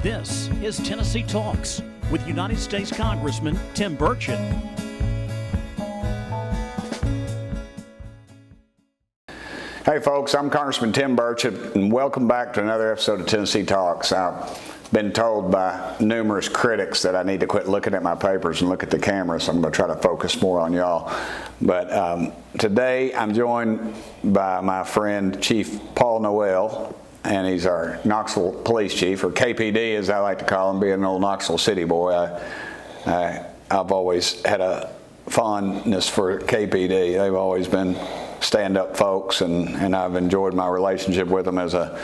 This is Tennessee Talks with United States Congressman Tim Burchett. Hey folks, I'm Congressman Tim Burchett, and welcome back to another episode of Tennessee Talks. I've been told by numerous critics that I need to quit looking at my papers and look at the camera, so I'm going to try to focus more on y'all. But today I'm joined by my friend Chief Paul Noel, and he's our Knoxville Police Chief, or KPD as I like to call him, being an old Knoxville City boy. I've always had a fondness for KPD. They've always been stand-up folks, and I've enjoyed my relationship with them as a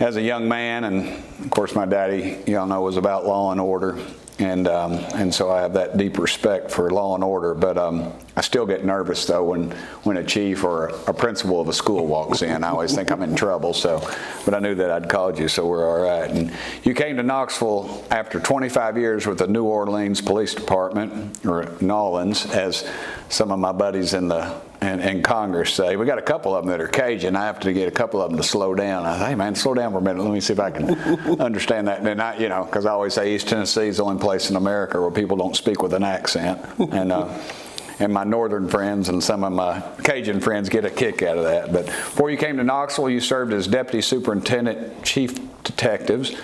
young man. And of course, my daddy, y'all know, was about law and order, and so I have that deep respect for law and order. But I still get nervous though when a chief or a principal of a school walks in. I always think I'm in trouble. But I knew that I'd called you, so we're all right. And you came to Knoxville after 25 years with the New Orleans Police Department, or New Orleans, as some of my buddies in Congress say. We got a couple of them that are Cajun. I have to get a couple of them to slow down. I say, hey man, slow down for a minute. Let me see if I can understand that. And I, because I always say East Tennessee is the only place in America where people don't speak with an accent. And my northern friends and some of my Cajun friends get a kick out of that. But before you came to Knoxville, you served as Deputy Superintendent, Chief Detectives,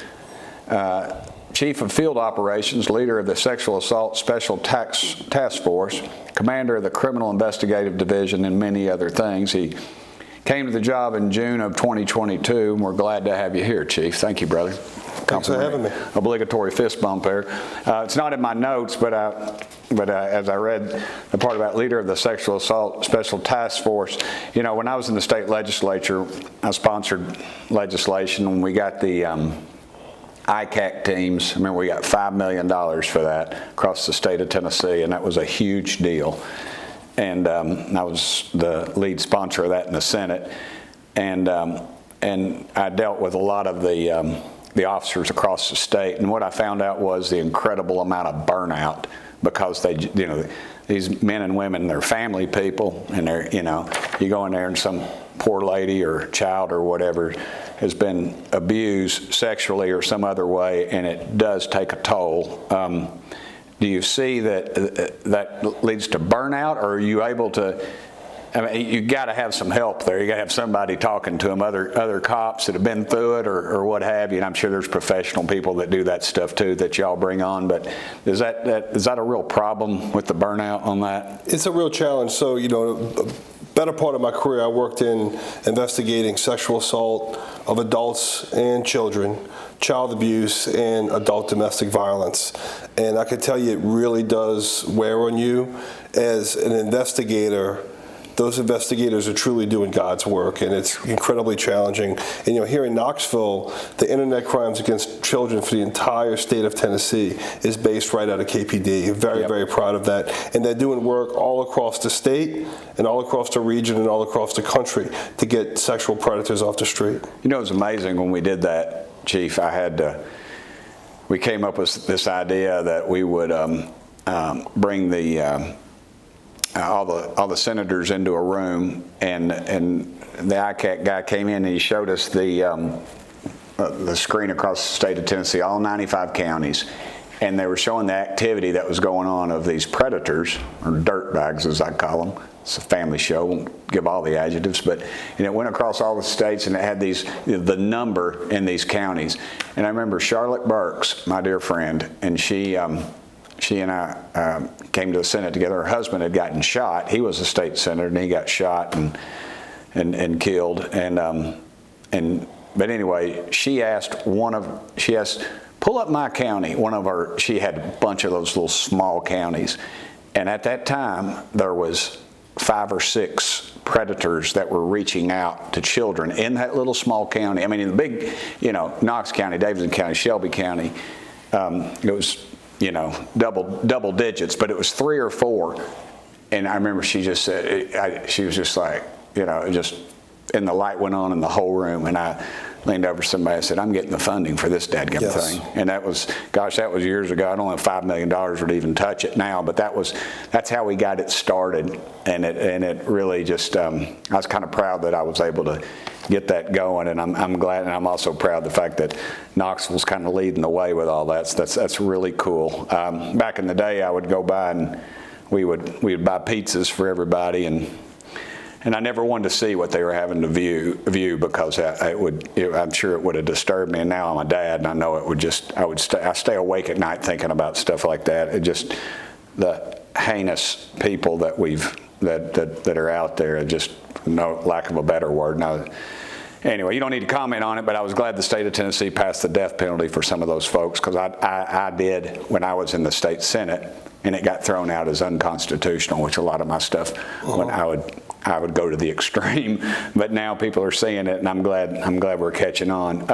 Chief of Field Operations, leader of the Sexual Assault Special Task Force, commander of the Criminal Investigative Division, and many other things. He came to the job in June of 2022, and we're glad to have you here, Chief. Thank you, brother. Thanks for having me. Obligatory fist bump there. It's not in my notes, but as I read the part about leader of the Sexual Assault Special Task Force, when I was in the state legislature, I sponsored legislation when we got the ICAC teams. I remember we got $5 million for that across the state of Tennessee, and that was a huge deal. And I was the lead sponsor of that in the Senate, and I dealt with a lot of the officers across the state. And what I found out was the incredible amount of burnout, because they, these men and women, they're family people, and they're, you go in there and some poor lady or child or whatever has been abused sexually or some other way, and it does take a toll. Do you see that leads to burnout, or are you able to? I mean, you got to have some help there. You got to have somebody talking to them, other cops that have been through it, or what have you. And I'm sure there's professional people that do that stuff too that y'all bring on. But is that a real problem with the burnout on that? It's a real challenge. So better part of my career, I worked in investigating sexual assault of adults and children, child abuse, and adult domestic violence. And I can tell you, it really does wear on you as an investigator. Those investigators are truly doing God's work, and it's incredibly challenging. And here in Knoxville, the internet crimes against children for the entire state of Tennessee is based right out of KPD. Very, very proud of that. And they're doing work all across the state and all across the region and all across the country to get sexual predators off the street. It was amazing when we did that, Chief. We came up with this idea that we would bring all the senators into a room, and the ICAC guy came in and he showed us the screen across the state of Tennessee, all 95 counties, and they were showing the activity that was going on of these predators, or dirtbags as I call them. It's a family show, won't give all the adjectives, but it went across all the states, and it had the number in these counties. And I remember Charlotte Burks, my dear friend, and she and I came to the Senate together. Her husband had gotten shot. He was a state senator, and he got shot and killed. But anyway, she asked, pull up my county. She had a bunch of those little small counties, and at that time there was 5 or 6 predators that were reaching out to children in that little small county. I mean, in the big, Knox County, Davidson County, Shelby County, it was, double digits, but it was 3 or 4. And I remember she just said, she was just like, and the light went on in the whole room. And leaned over to somebody and said, "I'm getting the funding for this dadgum thing." And that was years ago. I don't know if $5 million would even touch it now, but that's how we got it started. And it really just, I was kind of proud that I was able to get that going, and I'm glad, and I'm also proud of the fact that Knoxville's kind of leading the way with all that. So that's really cool. Back in the day, I would go by and we would buy pizzas for everybody, and I never wanted to see what they were having to view because I'm sure it would have disturbed me. And now I'm a dad, and I know it would just, I stay awake at night thinking about stuff like that. It just, the heinous people that that are out there, just no lack of a better word. No. Anyway, you don't need to comment on it, but I was glad the state of Tennessee passed the death penalty for some of those folks, because I did when I was in the state Senate, and it got thrown out as unconstitutional, which a lot of my stuff, when I would go to the extreme, but now people are seeing it, and I'm glad we're catching on.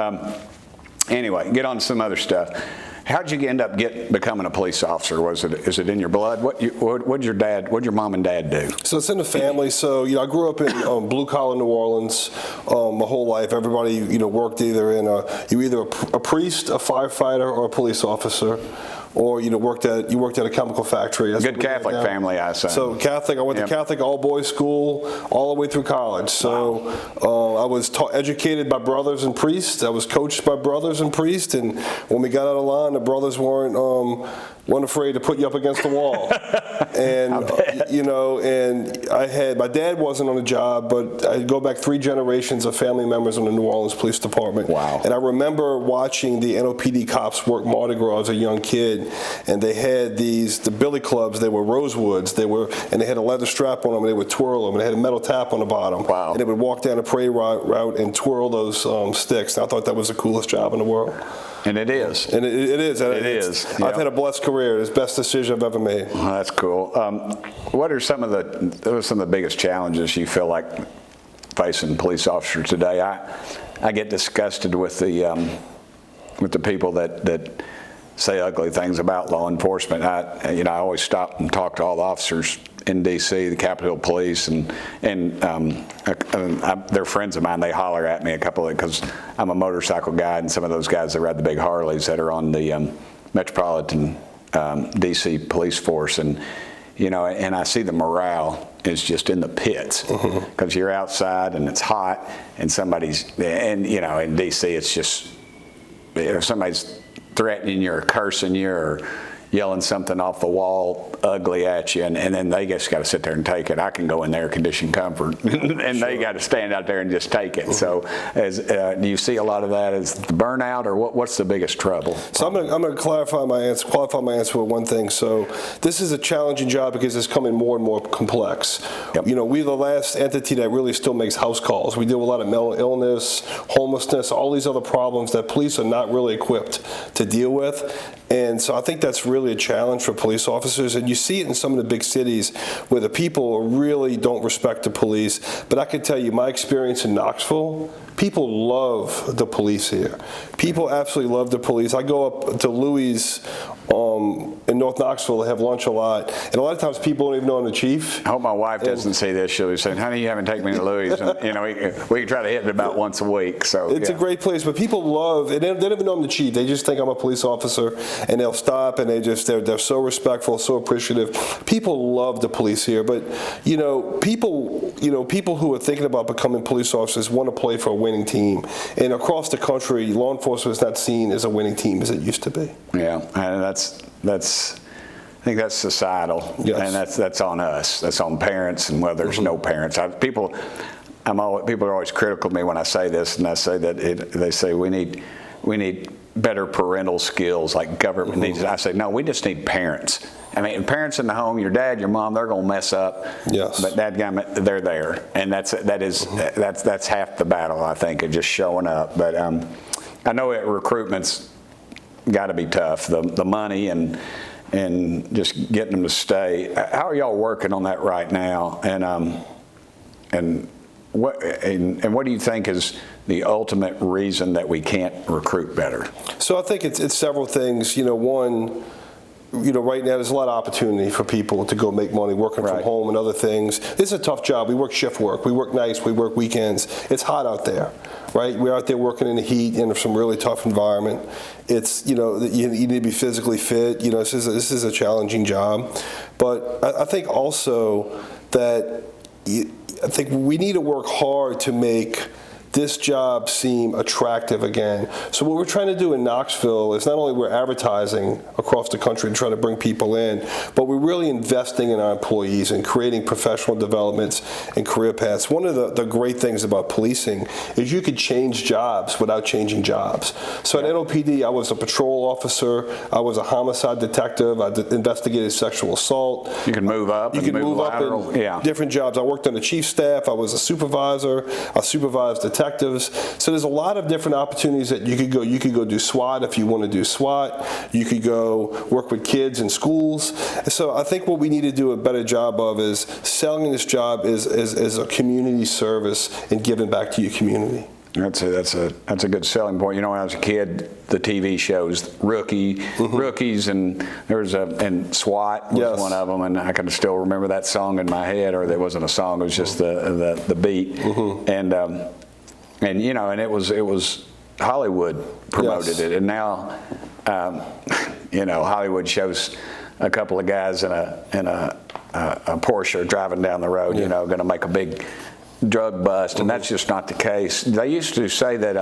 Anyway, get on to some other stuff. How'd you end up becoming a police officer? Is it in your blood? What'd your mom and dad do? So it's in the family. So I grew up in blue collar New Orleans my whole life. Everybody worked either in a priest, a firefighter, or a police officer, or worked at a chemical factory. That's good Catholic family, I assume. So Catholic. I went to Catholic all boys school all the way through college. So I was educated by brothers and priests. I was coached by brothers and priests. And when we got out of line, the brothers weren't afraid to put you up against the wall. And and I had, my dad wasn't on the job, but I go back 3 generations of family members in the New Orleans Police Department. Wow. And I remember watching the NOPD cops work Mardi Gras as a young kid, and they had the billy clubs. They were rosewoods. And they had a leather strap on them, and they would twirl them, and they had a metal tap on the bottom. Wow. And they would walk down a parade route and twirl those sticks. And I thought that was the coolest job in the world. And it is. And it is. It is. I've had a blessed career. It's the best decision I've ever made. Well, that's cool. What are some of the biggest challenges you feel like facing police officers today? I get disgusted with the people that say ugly things about law enforcement. I always stop and talk to all the officers in D.C., the Capitol Police, and they're friends of mine. They holler at me because I'm a motorcycle guy, and some of those guys that ride the big Harleys that are on the Metropolitan D.C. police force, and I see the morale is just in the pits because you're outside and it's hot, and in D.C. it's just, if somebody's threatening you or cursing you or yelling something off the wall ugly at you, and then they just got to sit there and take it. I can go in there condition comfort, and they got to stand out there and just take it. So, do you see a lot of that as the burnout, or what's the biggest trouble? So I'm going to qualify my answer with one thing. So this is a challenging job because it's coming more and more complex. Yep. We're the last entity that really still makes house calls. We deal with a lot of mental illness, homelessness, all these other problems that police are not really equipped to deal with. And so I think that's really a challenge for police officers. And you see it in some of the big cities where the people really don't respect the police. But I can tell you, my experience in Knoxville, people love the police here. People absolutely love the police. I go up to Louis' in North Knoxville to have lunch a lot. And a lot of times people don't even know I'm the chief. I hope my wife doesn't see this. She'll be saying, "Honey, you haven't taken me to Louis." And, we can try to hit it about once a week. So it's a great place, but people love, and they don't even know I'm the chief. They just think I'm a police officer, and they'll stop, and they're so respectful, so appreciative. People love the police here, but people who are thinking about becoming police officers want to play for a winning team. And across the country, law enforcement is not seen as a winning team as it used to be. Yeah, and I think that's societal, yes. And that's on us. That's on parents, and whether there's no parents. People are always critical of me when I say this, and I say that they say we need better parental skills, like government needs. I say no, we just need parents. I mean, parents in the home, your dad, your mom, they're gonna mess up. Yes. But they're there, and that's half the battle, I think, of just showing up. But I know recruitment's got to be tough. The money and just getting them to stay. How are y'all working on that right now? And what do you think is the ultimate reason that we can't recruit better? So I think it's several things. One, right now there's a lot of opportunity for people to go make money working from home and other things. It's a tough job. We work shift work. We work nights. We work weekends. It's hot out there, right? We're out there working in the heat in some really tough environment. It's, you need to be physically fit. This is a challenging job. But I think also that I think we need to work hard to make this job seem attractive again. So what we're trying to do in Knoxville is not only we're advertising across the country and trying to bring people in, but we're really investing in our employees and creating professional developments and career paths. One of the great things about policing is you could change jobs without changing jobs. So at NOPD, I was a patrol officer, I was a homicide detective, I investigated sexual assault. You can move up. You can move up in different jobs. I worked on the chief staff, I was a supervisor, I supervised detectives. So there's a lot of different opportunities that you could go. You could go do SWAT if you want to do SWAT. You could go work with kids in schools. So I think what we need to do a better job of is selling this job as a community service and giving back to your community. That's a good selling point. When I was a kid, the TV shows Rookies, and and SWAT was one of them, and I can still remember that song in my head, or there wasn't a song; it was just the beat, and it was Hollywood promoted it, and now Hollywood shows a couple of guys in a Porsche driving down the road, going to make a big drug bust, and that's just not the case. They used to say that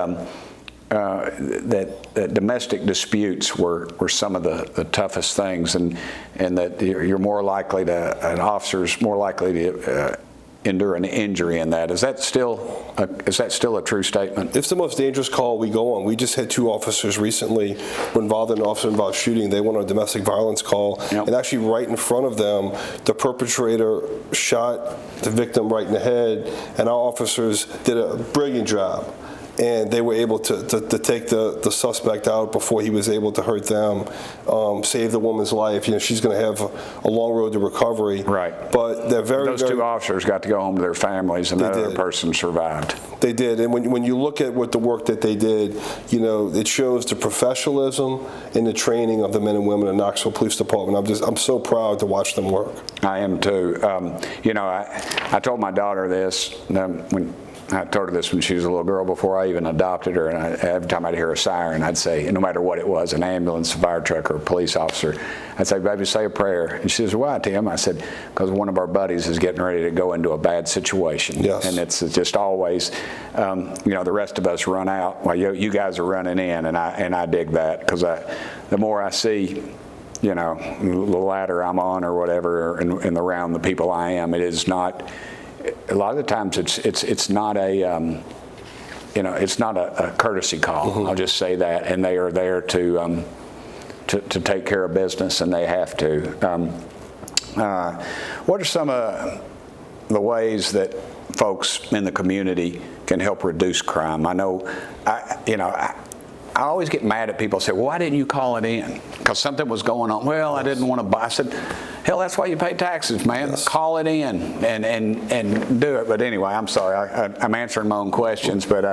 that domestic disputes were some of the toughest things, and that you're more likely to, an officer's more likely to endure an injury in that. Is that still a true statement? It's the most dangerous call we go on. We just had 2 officers recently were involved in an officer-involved shooting. They went on a domestic violence call, and actually right in front of them, the perpetrator shot the victim right in the head, and our officers did a brilliant job. And they were able to take the suspect out before he was able to hurt them, save the woman's life. She's going to have a long road to recovery. Right. But they're those 2 officers got to go home to their families, and that other person survived. They did. And when you look at what the work that they did, it shows the professionalism and the training of the men and women in the Knoxville Police Department. I'm so proud to watch them work. I am too. I told my daughter this I told her this when she was a little girl before I even adopted her, and every time I'd hear a siren, I'd say, no matter what it was, an ambulance, a fire truck, or a police officer, I'd say, baby, say a prayer. And she says, why, Tim? I said, because one of our buddies is getting ready to go into a bad situation. Yes. And it's just always, the rest of us run out while you guys are running in, and I dig that, because the more I see, the ladder I'm on or whatever, and around the people I am, it is not. A lot of the times it's not a it's not a courtesy call. I'll just say that, and they are there to take care of business, and they have to. What are some of the ways that folks in the community can help reduce crime? I know, I always get mad at people who say, well, why didn't you call it in? Because something was going on. Well, I didn't want to buy. I said, hell, that's why you pay taxes, man. Yes. Call it in and do it. But anyway, I'm sorry. I'm answering my own questions, but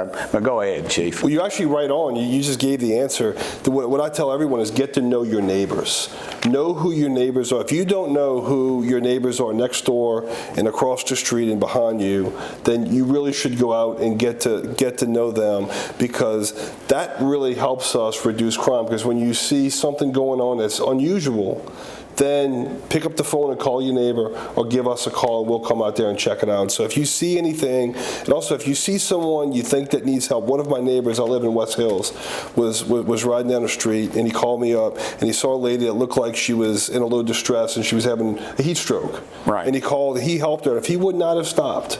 go ahead, Chief. Well, you're actually right on. You just gave the answer. What I tell everyone is get to know your neighbors. Know who your neighbors are. If you don't know who your neighbors are next door and across the street and behind you, then you really should go out and get to know them, because that really helps us reduce crime. Because when you see something going on that's unusual, then pick up the phone and call your neighbor, or give us a call, and we'll come out there and check it out. So if you see anything, and also if you see someone you think that needs help. One of my neighbors, I live in West Hills, was riding down the street, and he called me up, and he saw a lady that looked like she was in a little distress, and she was having a heat stroke. Right. And he helped her. If he would not have stopped,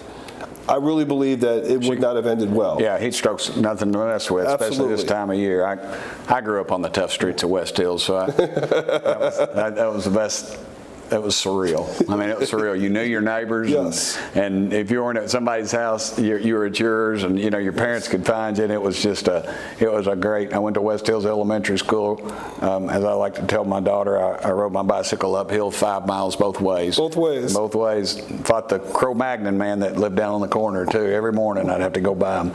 I really believe that it would not have ended well. Yeah, heat stroke's nothing to mess with, especially this time of year. I grew up on the tough streets of West Hills, so that was the best. It was surreal. I mean, it was surreal. You knew your neighbors, yes. and if you weren't at somebody's house, you were at yours, and your parents could find you. And it was just a great. I went to West Hills Elementary School. As I like to tell my daughter, I rode my bicycle uphill 5 miles both ways. Both ways. Both ways. Fought the Cro-Magnon man that lived down on the corner too. Every morning I'd have to go by him.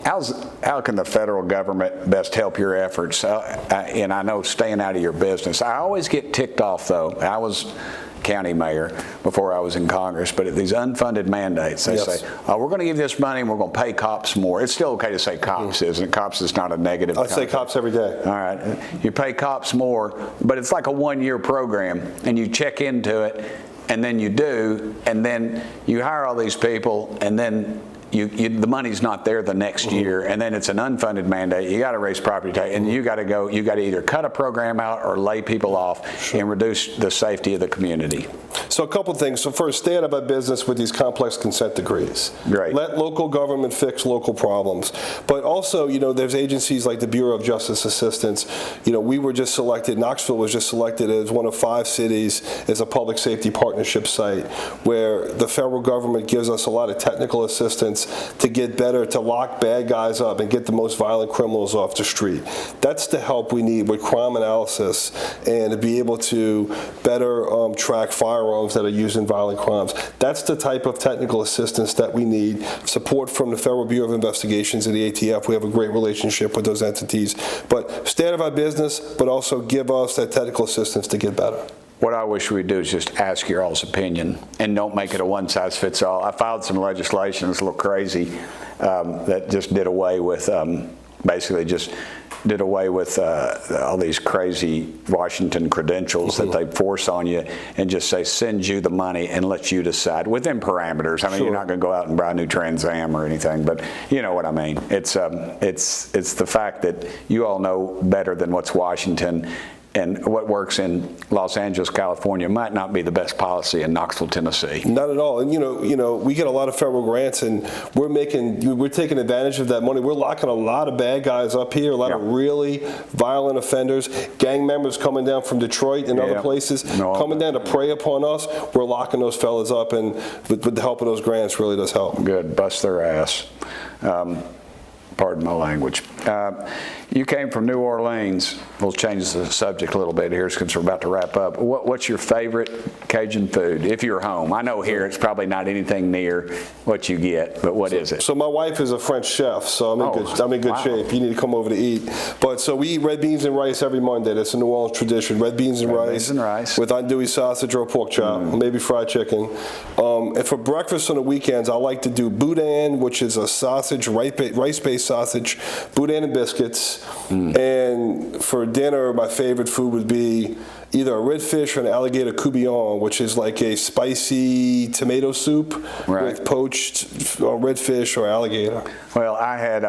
How can the federal government best help your efforts? And I know staying out of your business. I always get ticked off, though. I was county mayor before I was in Congress, but at these unfunded mandates, they say, oh, we're going to give this money and we're going to pay cops more. It's still okay to say cops, isn't it? Cops is not a negative. I say cops every day. All right. You pay cops more, but it's like a one-year program, and you check into it, and then you do, and then you hire all these people, and then the money's not there the next year, and then it's an unfunded mandate. You got to raise property tax, and you got to either cut a program out or lay people off and reduce the safety of the community. So a couple things. So first, stay out of our business with these complex consent decrees. Right. Let local government fix local problems. But also, there's agencies like the Bureau of Justice Assistance. We were just selected, Knoxville was just selected as one of 5 cities as a public safety partnership site where the federal government gives us a lot of technical assistance to get better, to lock bad guys up and get the most violent criminals off the street. That's the help we need with crime analysis and to be able to better track firearms that are used in violent crimes. That's the type of technical assistance that we need. Support from the Federal Bureau of Investigations and the ATF. We have a great relationship with those entities. But stay out of our business, but also give us that technical assistance to get better. What I wish we'd do is just ask your all's opinion and don't make it a one-size-fits-all. I filed some legislation that's a little crazy that just did away with, basically just did away with all these crazy Washington credentials that they force on you and just say, send you the money and let you decide within parameters. I mean, you're not going to go out and buy a new Trans Am or anything, but you know what I mean. It's the fact that you all know better than what's Washington. And what works in Los Angeles, California might not be the best policy in Knoxville, Tennessee. Not at all. And we get a lot of federal grants, and we're taking advantage of that money. We're locking a lot of bad guys up here, a lot of really violent offenders, gang members coming down from Detroit and other places, coming down to prey upon us. We're locking those fellas up, and with the help of those grants, really does help. Good, bust their ass. Pardon my language. You came from New Orleans. We'll change the subject a little bit here since we're about to wrap up. What's your favorite Cajun food if you're home? I know here it's probably not anything near what you get, but what is it? So my wife is a French chef, so I'm in good shape. You need to come over to eat. But so we eat red beans and rice every Monday. That's a New Orleans tradition. Red beans and rice with andouille sausage or pork chop, maybe fried chicken. And for breakfast on the weekends, I like to do boudin, which is a sausage, rice-based sausage, boudin and biscuits. And for dinner, my favorite food would be either a redfish or an alligator coubillon, which is like a spicy tomato soup with poached redfish or alligator. Well, I had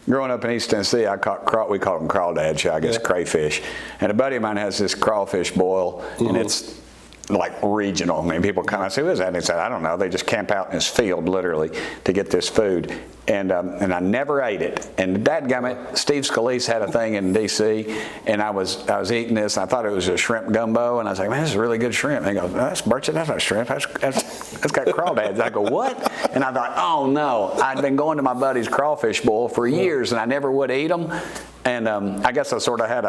growing up in East Tennessee, we call them crawdads, I guess, crayfish. And a buddy of mine has this crawfish boil, and it's like regional. I mean, people come, I say, what is that? And they said, I don't know. They just camp out in this field, literally, to get this food. And I never ate it. And dadgummit, Steve Scalise had a thing in D.C., and I was eating this, and I thought it was a shrimp gumbo, and I was like, man, this is really good shrimp. And he goes, that's Burchett, that's not shrimp, that's got crawdads. I go, what? And I thought, oh no, I'd been going to my buddy's crawfish boil for years, and I never would eat them. And I guess I sort of had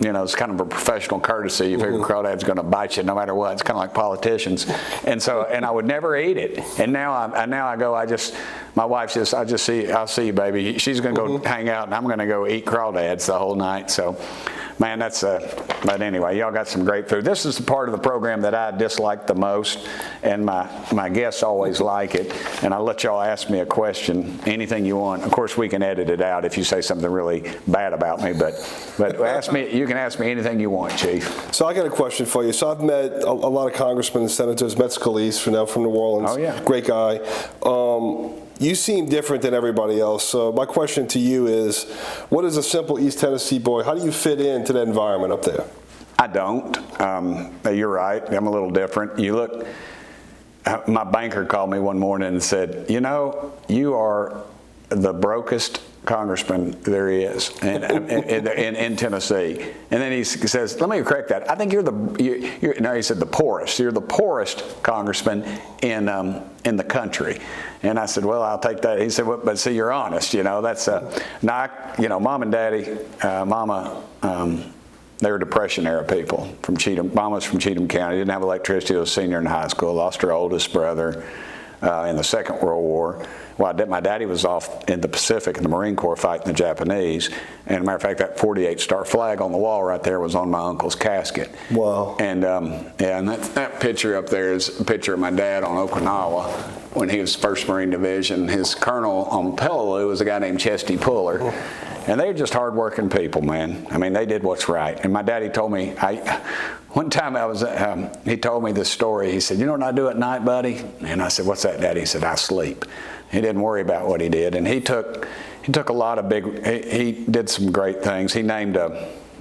it's kind of a professional courtesy. You figure crawdad's going to bite you no matter what. It's kind of like politicians, and I would never eat it. And now I go. My wife says, I'll see you, baby. She's going to go hang out, and I'm going to go eat crawdads the whole night. So, man, that's but anyway, y'all got some great food. This is the part of the program that I dislike the most, and my guests always like it. And I'll let y'all ask me a question, anything you want. Of course, we can edit it out if you say something really bad about me, but ask me. You can ask me anything you want, Chief. So I got a question for you. So I've met a lot of congressmen and senators, met Scalise from New Orleans. Oh, yeah. Great guy. You seem different than everybody else. So my question to you is, what is a simple East Tennessee boy? How do you fit into that environment up there? I don't. You're right. I'm a little different. You look, my banker called me one morning and said, you are the brokest congressman there is in Tennessee. And then he says, let me correct that. I think he said the poorest. You're the poorest congressman in the country. And I said, well, I'll take that. He said, well, but see, you're honest. That's Mom and Daddy, Mama, they were Depression era people from Cheatham. Mama's from Cheatham County. Didn't have electricity. Was a senior in high school. Lost her oldest brother. in the Second World War. Well, my daddy was off in the Pacific in the Marine Corps fighting the Japanese. And as a matter of fact, that 48 star flag on the wall right there was on my uncle's casket. Wow. And and that picture up there is a picture of my dad on Okinawa when he was 1st Marine Division. His colonel on Peleliu was a guy named Chesty Puller. And they were just hard-working people, man. I mean, they did what's right. And my daddy told me, one time he told me this story. He said, "You know what I do at night, buddy?" And I said, "What's that, Daddy?" He said, "I sleep." He didn't worry about what he did. And he took a lot of he did some great things. He named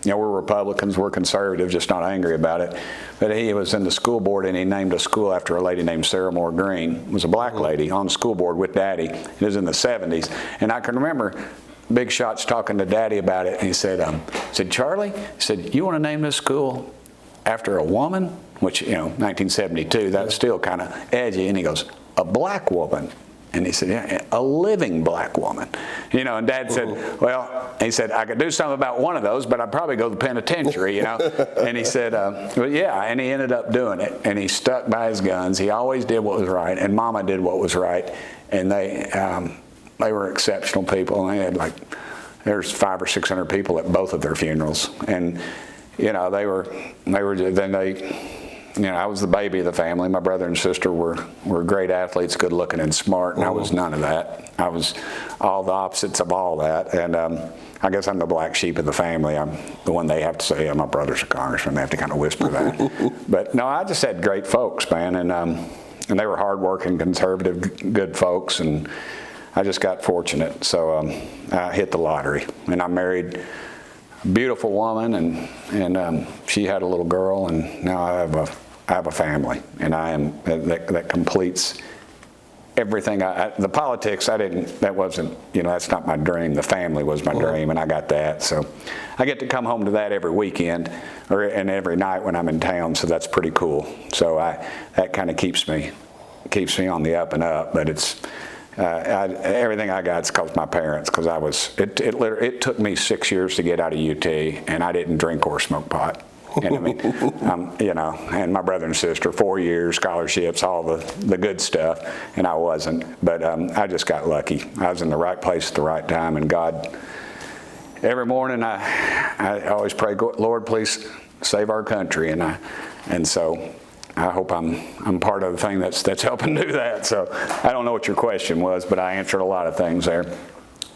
we're Republicans, we're conservatives, just not angry about it. But he was in the school board, and he named a school after a lady named Sarah Moore Green. It was a black lady on the school board with Daddy. It was in the 70s. And I can remember Big Shot's talking to Daddy about it, and he said, "Charlie," he said, "you want to name this school after a woman?" Which, 1972, that's still kind of edgy. And he goes, "A black woman." And he said, "Yeah, a living black woman." And Dad said, "Well," he said, "I could do something about one of those, but I'd probably go to the penitentiary, And he said, "Well, yeah," and he ended up doing it. And he stuck by his guns. He always did what was right, and Mama did what was right. And they were exceptional people, and they had there's 500 or 600 people at both of their funerals. And, I was the baby of the family. My brother and sister were great athletes, good looking and smart, and I was none of that. I was all the opposites of all that. And I guess I'm the black sheep of the family. I'm the one they have to say, my brother's a congressman. They have to kind of whisper that. But no, I just had great folks, man, and they were hardworking, conservative, good folks, and I just got fortunate. So I hit the lottery, and I married a beautiful woman, and she had a little girl, and now I have a family, and that completes everything. The politics, that wasn't, that's not my dream. The family was my dream, and I got that. So I get to come home to that every weekend and every night when I'm in town. So that's pretty cool. So that kind of keeps me on the up and up. But it's everything I got is because my parents. Because it took me 6 years to get out of UT, and I didn't drink or smoke pot. And I mean, and my brother and sister, 4 years, scholarships, all the good stuff, and I wasn't. But I just got lucky. I was in the right place at the right time, and God, every morning I always pray, Lord, please save our country, and so I hope I'm part of the thing that's helping do that. So I don't know what your question was, but I answered a lot of things there.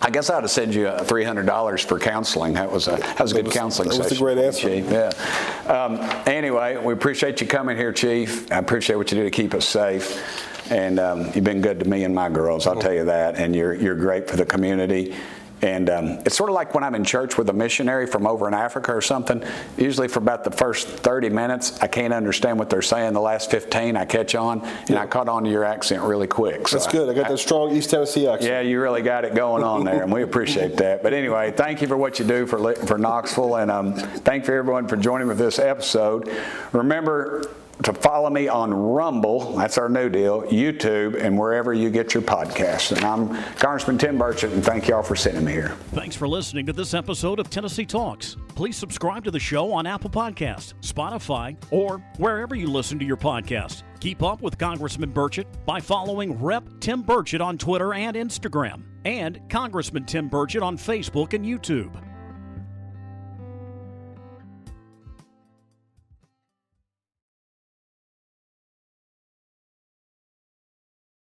I guess I ought to send you $300 for counseling. That was a good counseling session. That was a great answer. Chief. Yeah. Anyway, we appreciate you coming here, Chief. I appreciate what you do to keep us safe. And you've been good to me and my girls, I'll tell you that. And you're great for the community. And it's sort of like when I'm in church with a missionary from over in Africa or something. Usually for about the first 30 minutes, I can't understand what they're saying. The last 15, I catch on, and I caught on to your accent really quick. So that's good. I got that strong East Tennessee accent. Yeah, you really got it going on there, and we appreciate that. But anyway, thank you for what you do for Knoxville, and thank you everyone for joining me for this episode. Remember to follow me on Rumble, that's our new deal, YouTube, and wherever you get your podcasts. And I'm Congressman Tim Burchett, and thank you all for sending me here. Thanks for listening to this episode of Tennessee Talks. Please subscribe to the show on Apple Podcasts, Spotify, or wherever you listen to your podcast. Keep up with Congressman Burchett by following Rep. Tim Burchett on Twitter and Instagram, and Congressman Tim Burchett on Facebook and YouTube.